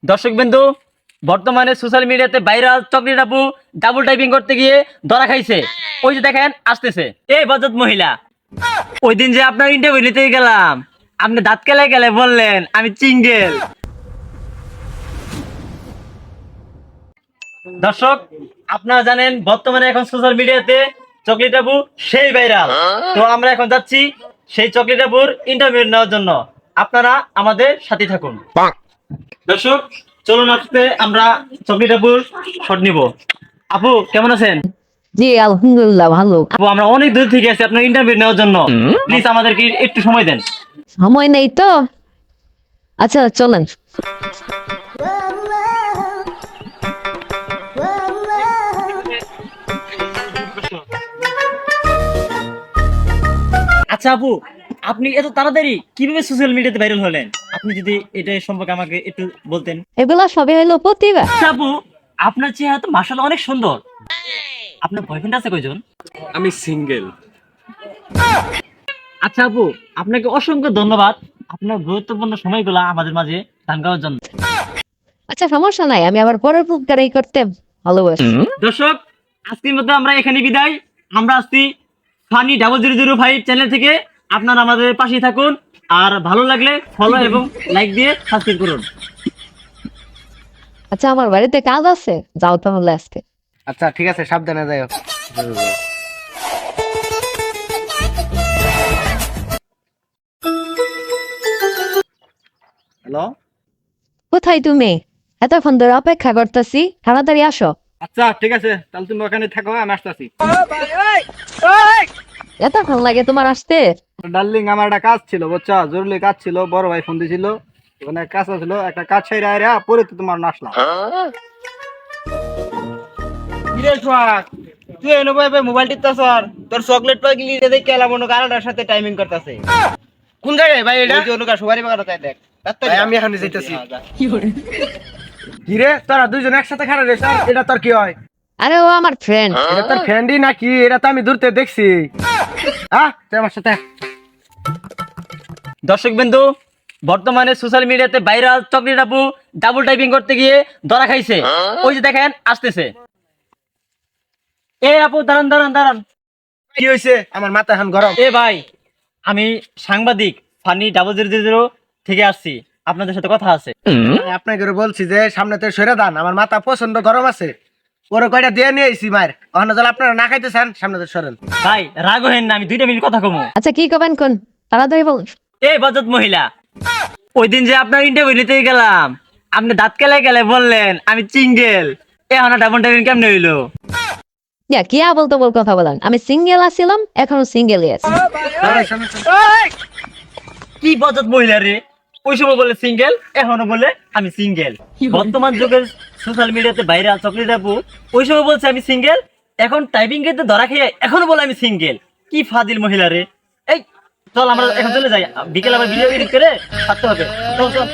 দর্শক বিন্দু, বর্তমানে সোশ্যাল মিডিয়াতে ভাইরাল চকলেট আপু ডাবল টাইপিং করতে গিয়ে ধরা খাইছে। ওই যে দেখেন আসতেছে। এই বজত মহিলা, ওই দিন যে আপনার ইন্টারভিউ নিতে গেলাম, আপনি দাঁত কেলে গেলে বললেন আমি সিঙ্গেল। দর্শক, আপনারা জানেন বর্তমানে এখন সোশ্যাল মিডিয়াতে চকলেট আপু সেই ভাইরাল। তো আমরা এখন যাচ্ছি সেই চকলেট আপুর ইন্টারভিউ নেওয়ার জন্য। আপনারা আমাদের সাথে থাকুন। দর্শক, চলুন আজকে আমরা চকলেট আপুর শট নিব। আপু কেমন আছেন? জি আলহামদুলিল্লাহ ভালো। আপু আমরা অনেক দূর থেকে আছি আপনার ইন্টারভিউ নেওয়ার জন্য। প্লিজ আমাদেরকে একটু সময় দেন। সময় নেই তো, আচ্ছা চলেন। আচ্ছা আপু, আপনি এত তাড়াতাড়ি কিভাবে সোশ্যাল মিডিয়াতে ভাইরাল হলেন? আপনি যদি এটা সম্পর্কে আমাকে একটু বলতেন। এগুলা সবই হইলো প্রতিভা। আচ্ছা আপু, আপনার চেহারা তো মাশাআল্লাহ অনেক সুন্দর। আপনার বয়ফ্রেন্ড আছে কয়জন? আমি সিঙ্গেল। আচ্ছা আপু, আপনাকে অসংখ্য ধন্যবাদ আপনার গুরুত্বপূর্ণ সময়গুলো আমাদের মাঝে দান করার জন্য। আচ্ছা সমস্যা নাই, আমি আবার পরের প্রকারই করতে ভালোবাসি। দর্শক, আজকের মতো আমরা এখানে বিদায়। আমরা আসছি ফানি 0005 চ্যানেল থেকে। আপনারা আমাদের পাশে থাকুন, আর ভালো লাগলে ফলো এবং লাইক দিয়ে সাবস্ক্রাইব করুন। আচ্ছা আমার বাড়িতে কাজ আছে, যাও তাহলে আজকে। আচ্ছা ঠিক আছে, সাবধানে যাও। হ্যালো। কোথায় তুমি? এতক্ষণ ধরে অপেক্ষা করতেছি, তাড়াতাড়ি আসো। আচ্ছা ঠিক আছে, তাহলে তুমি ওখানে থাকো, আমি আসতেছি। এতক্ষণ লাগে তোমার আসতে? ডার্লিং, আমার একটা কাজ ছিল, বুঝছো, জরুরি কাজ ছিল, বড় ভাই ফোন দিছিল, ওখানে কাজ ছিল, একটা কাজ ছাইরা আইরা পরে তো তোমার আসলাম। কিরে সোহাগ, তুই এনে বই মোবাইল টিপতাছ, আর তোর চকলেট পাগলি রে দেখে এলাম অন্য কারোর সাথে টাইমিং করতেছে। কোন জায়গায় ভাই এটা? ওই যে সুপারি বাগান তাই দেখ। ভাই আমি এখনই যাইতাছি। কি রে, তোরা দুইজন একসাথে খারাপ রে স্যার, এটা তোর কি হয়? আরে ও আমার ফ্রেন্ড। এটা তোর ফ্রেন্ডই নাকি? এটা তো আমি দূরতে দেখছি। তুই আমার সাথে। দর্শক বিন্দু, বর্তমানে সোশ্যাল মিডিয়াতে ভাইরাল চকলেট আপু ডাবল টাইপিং করতে গিয়ে ধরা খাইছে। ওই যে দেখেন আসতেছে। এ আপু দাঁড়ান দাঁড়ান দাঁড়ান। কি হয়েছে? আমার মাথা এখন গরম। এ ভাই, আমি সাংবাদিক ফানি 0005 থেকে আসছি, আপনাদের সাথে কথা আছে। আপনাকে বলছি যে সামনে তো সরে দান, আমার মাথা প্রচন্ড গরম আছে। ওরে কয়টা দিয়ে নিয়ে আইছি মার, ওখানে জল আপনারা না খাইতেছেন, সামনে তো সরেন। ভাই রাগ হেন না, আমি 2 মিনিট কথা কমু। আচ্ছা কি করবেন কোন, তাড়াতাড়ি বল। এই বজত মহিলা, ওই দিন যে আপনার ইন্টারভিউ নিতে গেলাম, আপনি দাঁত কেলে গেলে বললেন আমি সিঙ্গেল। এখন ডাবল টাইপিং কেমনে হইলো? ইয়া কি আবল তাবল কথা বলেন, আমি সিঙ্গেল আছিলাম, এখনো সিঙ্গেলই আছি। কি বজত মহিলা রে, ওই সময় বলে সিঙ্গেল, এখনো বলে আমি সিঙ্গেল। বর্তমান যুগের সোশ্যাল মিডিয়াতে ভাইরাল চকলেট আপু ওই সময় বলছে আমি সিঙ্গেল, এখন টাইপিং করতে ধরা খেয়ে এখনো বলে আমি সিঙ্গেল। কি ফাজিল মহিলা রে। এই চল আমরা এখন চলে যাই, বিকেল আবার ভিডিও এডিট করে ছাড়তে হবে। চল চল।